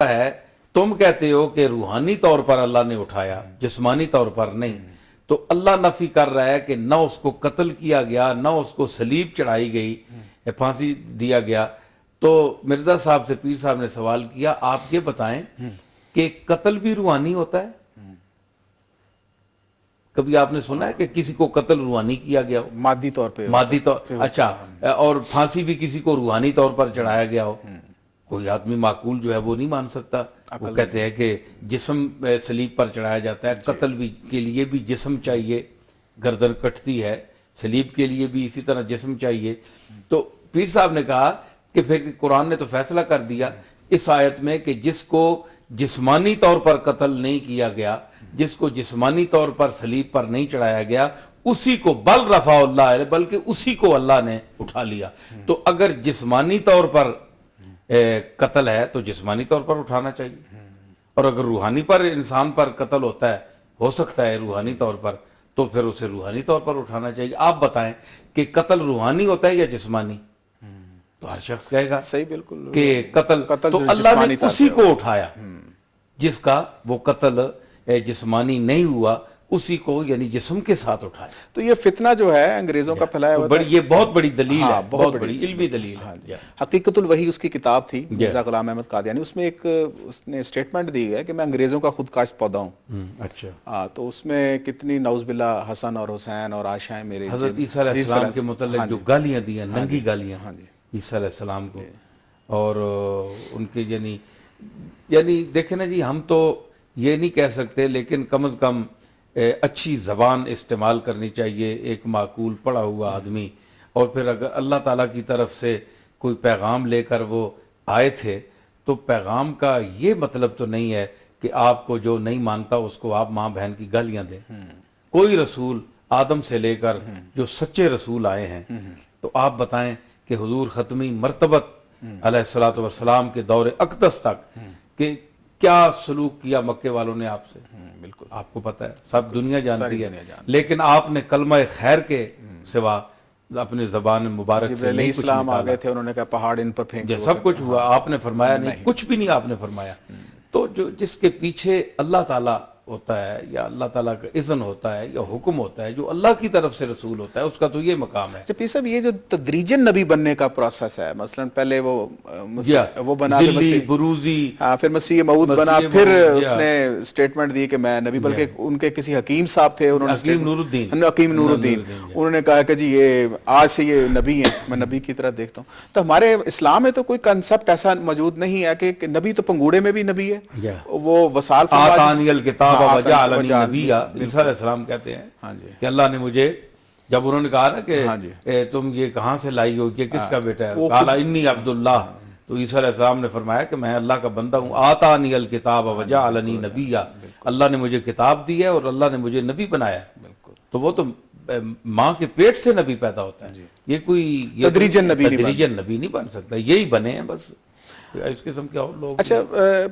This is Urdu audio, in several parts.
ہے تم کہتے ہو کہ روحانی طور پر اللہ نے اٹھایا جسمانی طور پر نہیں، تو اللہ نفی کر رہا ہے کہ نہ اس کو قتل کیا گیا، نہ اس کو صلیب چڑھائی گئی، پھانسی دیا گیا۔ تو مرزا صاحب سے پیر صاحب نے سوال کیا آپ یہ بتائیں کہ قتل بھی روحانی ہوتا ہے؟ کبھی آپ نے سنا ہے کہ کسی کو قتل روحانی کیا گیا ہو؟ مادی طور پہ مادی طور، اچھا، اور پھانسی بھی کسی کو روحانی طور پر چڑھایا گیا ہو؟ کوئی آدمی معقول جو ہے وہ نہیں مان سکتا، وہ کہتے ہیں کہ جسم صلیب پر چڑھایا جاتا ہے، قتل بھی کے لیے بھی جسم چاہیے، گردن کٹتی ہے، صلیب کے لیے بھی اسی طرح جسم چاہیے۔ تو پیر صاحب نے کہا کہ پھر قرآن نے تو فیصلہ کر دیا اس آیت میں کہ جس کو جسمانی طور پر قتل نہیں کیا گیا، جس کو جسمانی طور پر صلیب پر نہیں چڑھایا گیا، اسی کو بل رفع اللہ علیہ، بلکہ اسی کو اللہ نے اٹھا لیا۔ تو اگر جسمانی طور پر قتل ہے تو جسمانی طور پر اٹھانا چاہیے، اور اگر روحانی پر انسان پر قتل ہوتا ہے، ہو سکتا ہے روحانی طور پر، تو پھر اسے روحانی طور پر اٹھانا چاہیے۔ آپ بتائیں کہ قتل روحانی ہوتا ہے یا جسمانی؟ تو ہر شخص کہے گا صحیح، بالکل کہ قتل تو اللہ نے اسی کو اٹھایا جس کا وہ قتل جسمانی نہیں ہوا، اسی کو یعنی جسم کے ساتھ اٹھایا۔ تو یہ فتنہ جو ہے انگریزوں کا پھیلایا ہوا تھا، یہ بہت بڑی دلیل ہے، بہت بڑی علمی دلیل ہے۔ حقیقت الوحی اس کی کتاب تھی، مرزا غلام احمد قادیانی، اس میں ایک اس نے اسٹیٹمنٹ دی ہے کہ میں انگریزوں کا خود کاشت پودا ہوں۔ اچھا، تو اس میں کتنی نعوذ باللہ حسن اور حسین اور عائشہ میرے حضرت عیسیٰ علیہ السلام کے متعلق جو گالیاں دی ہیں، ننگی گالیاں عیسیٰ علیہ السلام کو، اور ان کے یعنی دیکھیں نا جی، ہم تو یہ نہیں کہہ سکتے، لیکن کم از کم اچھی زبان استعمال کرنی چاہیے ایک معقول پڑھا ہوا آدمی۔ اور پھر اگر اللہ تعالیٰ کی طرف سے کوئی پیغام لے کر وہ آئے تھے، تو پیغام کا یہ مطلب تو نہیں ہے کہ آپ کو جو نہیں مانتا اس کو آپ ماں بہن کی گالیاں دیں۔ کوئی رسول آدم سے لے کر جو سچے رسول آئے ہیں، تو آپ بتائیں کہ حضور ختمی مرتبت علیہ الصلوۃ والسلام کے دور اقدس تک کہ کیا سلوک کیا مکے والوں نے آپ سے، بالکل آپ کو پتہ ہے، سب دنیا جانتی ہے، لیکن آپ نے کلمہ خیر کے سوا اپنے زبان مبارک سے نہیں کچھ اسلام آ نکالا۔ گئے تھے، انہوں نے کہا پہاڑ ان پر پھینک، سب کچھ ہوا، آپ نے فرمایا نہیں، کچھ بھی نہیں آپ نے فرمایا۔ تو جس کے پیچھے اللہ تعالیٰ ہوتا ہے یا اللہ تعالیٰ کا اذن ہوتا ہے یا حکم ہوتا ہے، جو اللہ کی طرف سے رسول ہوتا ہے، اس کا تو یہ مقام ہے۔ پیر صاحب یہ جو تدریجن نبی بننے کا پروسیس ہے، مثلا پہلے وہ بنا، ذلی بروزی، پھر مسیح موعود بنا، پھر اس نے اسٹیٹمنٹ دی کہ میں نبی، بلکہ ان کے کسی حکیم صاحب تھے، انہوں نے حکیم نور الدین، حکیم نور الدین، انہوں نے کہا کہ جی یہ آج سے یہ نبی ہیں، میں نبی کی طرح دیکھتا ہوں۔ تو ہمارے اسلام میں تو کوئی کنسپٹ ایسا موجود نہیں ہے کہ نبی تو پنگوڑے میں بھی نبی ہے، وہ وصال آتانی الکتاب وجعلنی نبیا، عیسیٰ علیہ السلام کہتے ہیں کہ اللہ نے مجھے، جب انہوں نے کہا نا کہ تم یہ کہاں سے لائی ہو، یہ کس کا بیٹا ہے، قال انی عبداللہ، تو عیسیٰ علیہ السلام نے فرمایا کہ میں اللہ کا بندہ ہوں۔ آتانی الکتاب وجعلنی نبیا، اللہ نے مجھے کتاب دی ہے اور اللہ نے مجھے نبی بنایا ہے۔ تو وہ تو ماں کے پیٹ سے نبی پیدا ہوتا ہے، یہ کوئی تدریجن نبی نہیں بن سکتا، یہی بنے ہیں بس، اس قسم کے اور لوگ۔ اچھا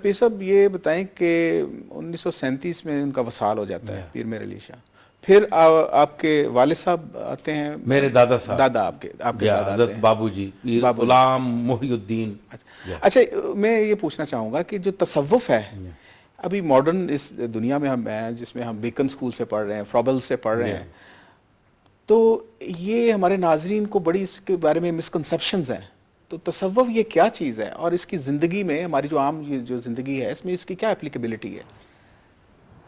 پیر صاحب یہ بتائیں کہ 1937 میں ان کا وصال ہو جاتا ہے، پیر میر علی شاہ، پھر آپ کے والد صاحب آتے ہیں، میرے دادا صاحب، دادا آپ کے دادا حضرت بابو جی، پیر غلام محی الدین۔ اچھا میں یہ پوچھنا چاہوں گا کہ جو تصوف ہے ابھی ماڈرن اس دنیا میں ہم ہیں، جس میں ہم بیکن سکول سے پڑھ رہے ہیں، فرابل سے پڑھ رہے ہیں، تو یہ ہمارے ناظرین کو بڑی اس کے بارے میں مسکنسیپشنز ہیں، تو تصوف یہ کیا چیز ہے، اور اس کی زندگی میں، ہماری جو عام یہ جو زندگی ہے، اس میں اس کی کیا اپلیکیبلٹی ہے؟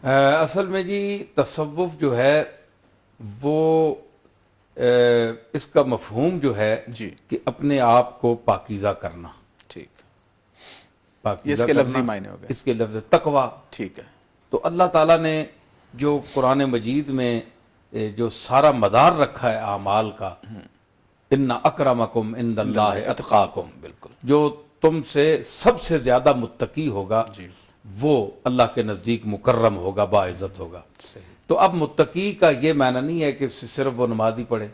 اصل میں جی تصوف جو ہے وہ اس کا مفہوم جو ہے کہ اپنے آپ کو پاکیزہ کرنا، ٹھیک، پاکیزہ اس کے کرنا، لفظی معنی ہو گئے، اس کے لفظ تقویٰ، ٹھیک ہے۔ تو اللہ تعالیٰ نے جو قرآن مجید میں جو سارا مدار رکھا ہے اعمال کا، ان اکرمکم عند اللہ اتقاکم، بالکل، جو تم سے سب سے زیادہ متقی ہوگا وہ اللہ کے نزدیک مکرم ہوگا، باعزت ہوگا۔ تو اب متقی کا یہ معنی نہیں ہے کہ صرف وہ نمازی پڑھے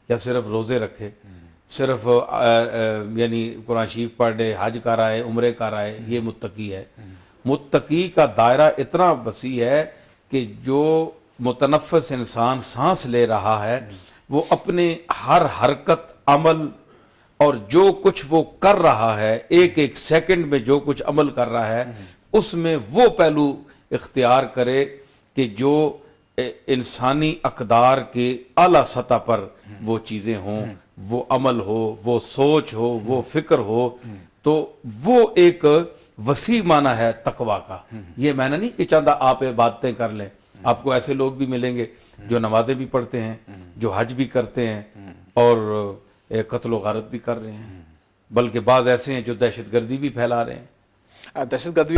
یا صرف روزے رکھے، صرف یعنی قرآن شریف پڑھ لے، حج کر آئے، عمرے کر آئے، یہ متقی ہے۔ متقی کا دائرہ اتنا وسیع ہے کہ جو متنفس انسان سانس لے رہا ہے، وہ اپنے ہر حرکت، عمل اور جو کچھ وہ کر رہا ہے ایک ایک سیکنڈ میں جو کچھ عمل کر رہا ہے اس میں وہ پہلو اختیار کرے کہ جو انسانی اقدار کے اعلیٰ سطح پر وہ چیزیں ہوں، وہ عمل ہو، وہ سوچ ہو، وہ فکر ہو، تو وہ ایک وسیع معنی ہے تقویٰ کا۔ یہ معنی نہیں کہ چاندہ آپ عبادتیں کر لیں، آپ کو ایسے لوگ بھی ملیں گے جو نمازیں بھی پڑھتے ہیں، جو حج بھی کرتے ہیں اور قتل و غارت بھی کر رہے ہیں، بلکہ بعض ایسے ہیں جو دہشت گردی بھی پھیلا رہے ہیں۔ دہشت گرد